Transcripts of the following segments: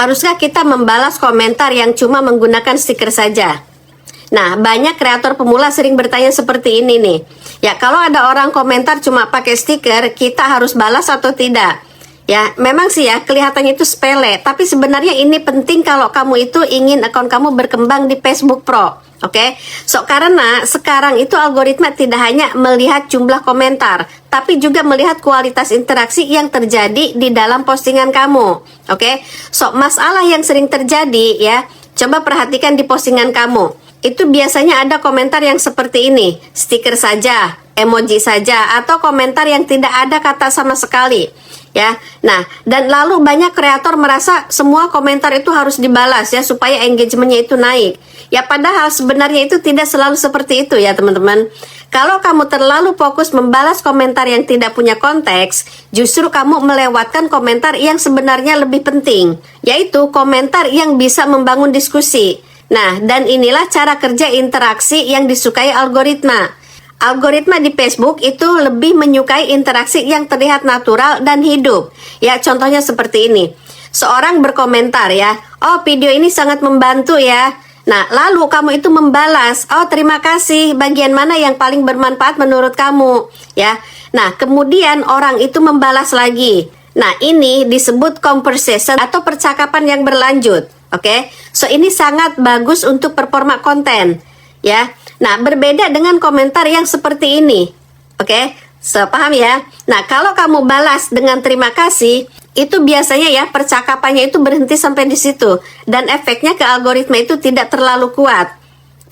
Haruskah kita membalas komentar yang cuma menggunakan stiker saja? Nah, banyak kreator pemula sering bertanya seperti ini nih. Ya, kalau ada orang komentar cuma pakai stiker, kita harus balas atau tidak? Ya, memang sih ya, kelihatannya itu sepele. Tapi sebenarnya ini penting kalau kamu itu ingin akun kamu berkembang di Facebook Pro. Oke, karena sekarang itu algoritma tidak hanya melihat jumlah komentar, tapi juga melihat kualitas interaksi yang terjadi di dalam postingan kamu. Oke, masalah yang sering terjadi ya, coba perhatikan di postingan kamu. Itu biasanya ada komentar yang seperti ini, stiker saja, emoji saja, atau komentar yang tidak ada kata sama sekali. Ya, nah, dan lalu banyak kreator merasa semua komentar itu harus dibalas ya supaya engagementnya itu naik. Ya, padahal sebenarnya itu tidak selalu seperti itu ya teman-teman. Kalau kamu terlalu fokus membalas komentar yang tidak punya konteks, justru kamu melewatkan komentar yang sebenarnya lebih penting, yaitu komentar yang bisa membangun diskusi. Nah, dan inilah cara kerja interaksi yang disukai algoritma. Algoritma di Facebook itu lebih menyukai interaksi yang terlihat natural dan hidup. Ya, contohnya seperti ini. Seorang berkomentar ya, "Oh, video ini sangat membantu ya." Nah, lalu kamu itu membalas, "Oh, terima kasih. Bagian mana yang paling bermanfaat menurut kamu?" Ya. Nah, kemudian orang itu membalas lagi. Nah, ini disebut conversation atau percakapan yang berlanjut. Oke. Ini sangat bagus untuk performa konten. Ya. Nah, berbeda dengan komentar yang seperti ini. Oke, paham ya? Nah, kalau kamu balas dengan terima kasih, itu biasanya ya percakapannya itu berhenti sampai di situ. Dan efeknya ke algoritma itu tidak terlalu kuat.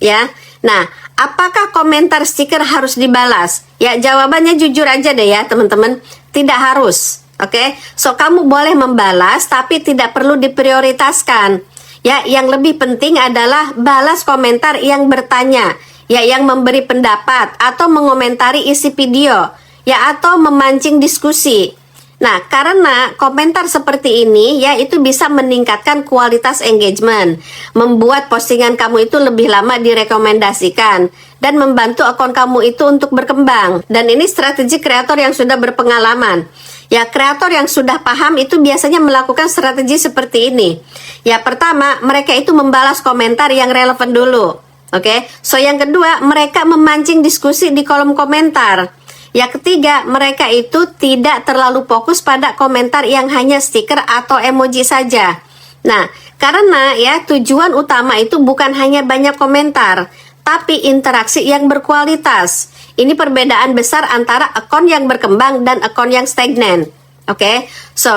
Ya, nah, apakah komentar stiker harus dibalas? Ya, jawabannya jujur aja deh ya teman-teman. Tidak harus. Oke, kamu boleh membalas tapi tidak perlu diprioritaskan. Ya, yang lebih penting adalah balas komentar yang bertanya. Ya, yang memberi pendapat atau mengomentari isi video, ya, atau memancing diskusi. Nah, karena komentar seperti ini, ya, itu bisa meningkatkan kualitas engagement, membuat postingan kamu itu lebih lama direkomendasikan, dan membantu akun kamu itu untuk berkembang. Dan ini strategi kreator yang sudah berpengalaman. Ya, kreator yang sudah paham itu biasanya melakukan strategi seperti ini. Ya, pertama, mereka itu membalas komentar yang relevan dulu. Oke, yang kedua, mereka memancing diskusi di kolom komentar. Yang ketiga, mereka itu tidak terlalu fokus pada komentar yang hanya stiker atau emoji saja. Nah, karena ya tujuan utama itu bukan hanya banyak komentar, tapi interaksi yang berkualitas. Ini perbedaan besar antara akun yang berkembang dan akun yang stagnan. Oke,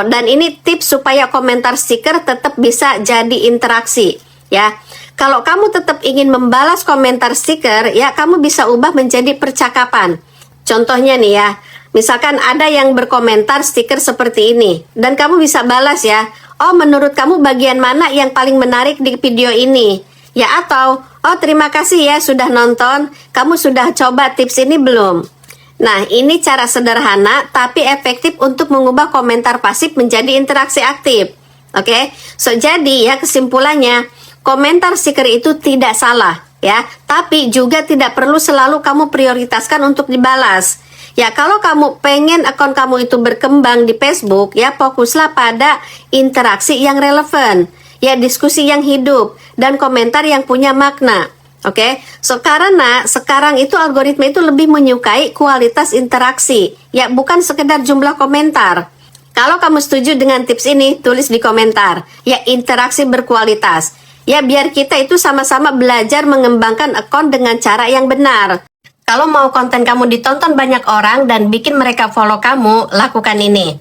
dan ini tips supaya komentar stiker tetap bisa jadi interaksi. Ya, kalau kamu tetap ingin membalas komentar stiker, ya kamu bisa ubah menjadi percakapan. Contohnya nih ya, misalkan ada yang berkomentar stiker seperti ini, dan kamu bisa balas ya, "Oh, menurut kamu bagian mana yang paling menarik di video ini?" Ya, atau, "Oh, terima kasih ya sudah nonton, kamu sudah coba tips ini belum?" Nah, ini cara sederhana tapi efektif untuk mengubah komentar pasif menjadi interaksi aktif. Oke, jadi ya kesimpulannya, komentar stiker itu tidak salah ya, tapi juga tidak perlu selalu kamu prioritaskan untuk dibalas. Ya, kalau kamu pengen akun kamu itu berkembang di Facebook, ya fokuslah pada interaksi yang relevan, ya diskusi yang hidup, dan komentar yang punya makna. Oke, karena sekarang itu algoritma itu lebih menyukai kualitas interaksi, ya bukan sekedar jumlah komentar. Kalau kamu setuju dengan tips ini, tulis di komentar, ya interaksi berkualitas. Ya, biar kita itu sama-sama belajar mengembangkan akun dengan cara yang benar. Kalau mau konten kamu ditonton banyak orang dan bikin mereka follow kamu, lakukan ini.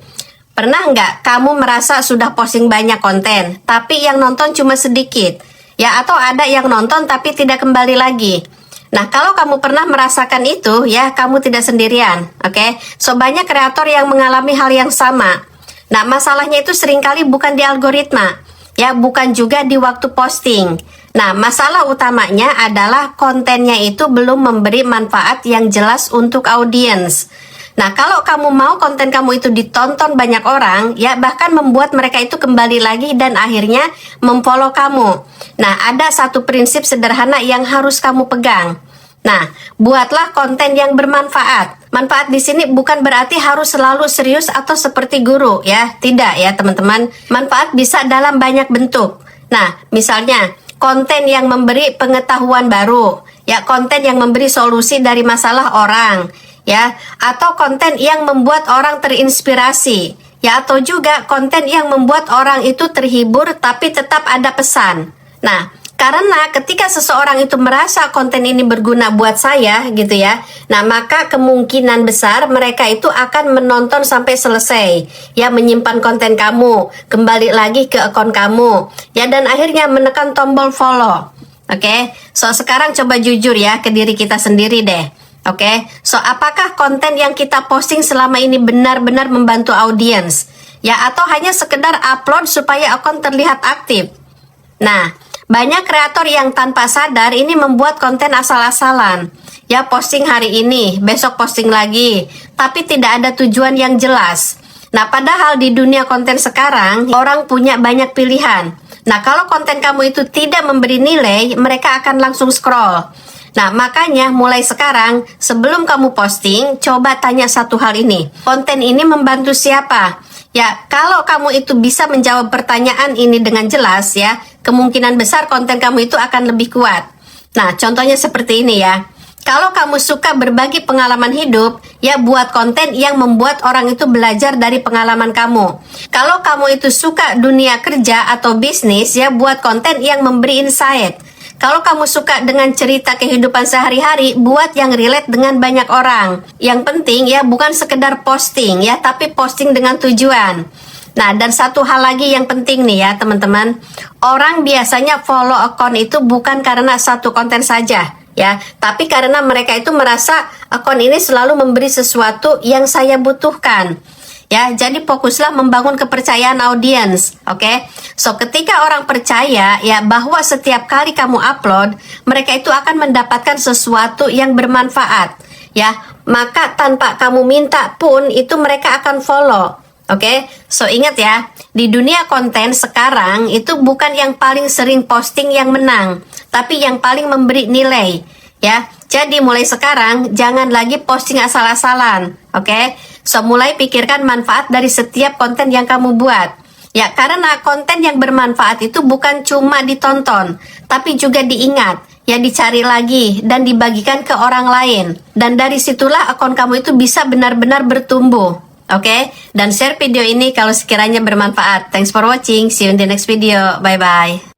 Pernah nggak kamu merasa sudah posting banyak konten, tapi yang nonton cuma sedikit? Ya, atau ada yang nonton tapi tidak kembali lagi. Nah, kalau kamu pernah merasakan itu, ya kamu tidak sendirian. Oke, banyak kreator yang mengalami hal yang sama. Nah, masalahnya itu seringkali bukan di algoritma. Ya, bukan juga di waktu posting. Nah, masalah utamanya adalah kontennya itu belum memberi manfaat yang jelas untuk audiens. Nah, kalau kamu mau konten kamu itu ditonton banyak orang, ya bahkan membuat mereka itu kembali lagi dan akhirnya memfollow kamu. Nah, ada satu prinsip sederhana yang harus kamu pegang. Nah, buatlah konten yang bermanfaat. Manfaat di sini bukan berarti harus selalu serius atau seperti guru ya. Tidak ya teman-teman. Manfaat bisa dalam banyak bentuk. Nah, misalnya konten yang memberi pengetahuan baru, ya konten yang memberi solusi dari masalah orang, ya, atau konten yang membuat orang terinspirasi, ya, atau juga konten yang membuat orang itu terhibur tapi tetap ada pesan. Nah, karena ketika seseorang itu merasa konten ini berguna buat saya gitu ya, nah maka kemungkinan besar mereka itu akan menonton sampai selesai, ya, menyimpan konten kamu, kembali lagi ke akun kamu, ya, dan akhirnya menekan tombol follow. Oke, so sekarang coba jujur ya ke diri kita sendiri deh. Oke, so apakah konten yang kita posting selama ini benar-benar membantu audiens, ya, atau hanya sekedar upload supaya akun terlihat aktif? Nah, banyak kreator yang tanpa sadar ini membuat konten asal-asalan. Ya, posting hari ini, besok posting lagi, tapi tidak ada tujuan yang jelas. Nah, padahal di dunia konten sekarang, orang punya banyak pilihan. Nah, kalau konten kamu itu tidak memberi nilai, mereka akan langsung scroll. Nah, makanya mulai sekarang, sebelum kamu posting, coba tanya satu hal ini. Konten ini membantu siapa? Ya, kalau kamu itu bisa menjawab pertanyaan ini dengan jelas ya, kemungkinan besar konten kamu itu akan lebih kuat. Nah, contohnya seperti ini ya. Kalau kamu suka berbagi pengalaman hidup, ya buat konten yang membuat orang itu belajar dari pengalaman kamu. Kalau kamu itu suka dunia kerja atau bisnis, ya buat konten yang memberi insight. Kalau kamu suka dengan cerita kehidupan sehari-hari, buat yang relate dengan banyak orang. Yang penting ya bukan sekedar posting ya, tapi posting dengan tujuan. Nah, dan satu hal lagi yang penting nih ya teman-teman. Orang biasanya follow akun itu bukan karena satu konten saja ya, tapi karena mereka itu merasa akun ini selalu memberi sesuatu yang saya butuhkan. Ya, jadi fokuslah membangun kepercayaan audiens, oke? So, ketika orang percaya ya bahwa setiap kali kamu upload, mereka itu akan mendapatkan sesuatu yang bermanfaat, ya. Maka tanpa kamu minta pun itu mereka akan follow, oke? So, ingat ya, di dunia konten sekarang itu bukan yang paling sering posting yang menang, tapi yang paling memberi nilai, ya. Jadi mulai sekarang jangan lagi posting asal-asalan, oke? So, mulai pikirkan manfaat dari setiap konten yang kamu buat. Ya, karena konten yang bermanfaat itu bukan cuma ditonton, tapi juga diingat, ya dicari lagi, dan dibagikan ke orang lain. Dan dari situlah akun kamu itu bisa benar-benar bertumbuh. Oke? Dan share video ini kalau sekiranya bermanfaat. Thanks for watching. See you in the next video. Bye-bye.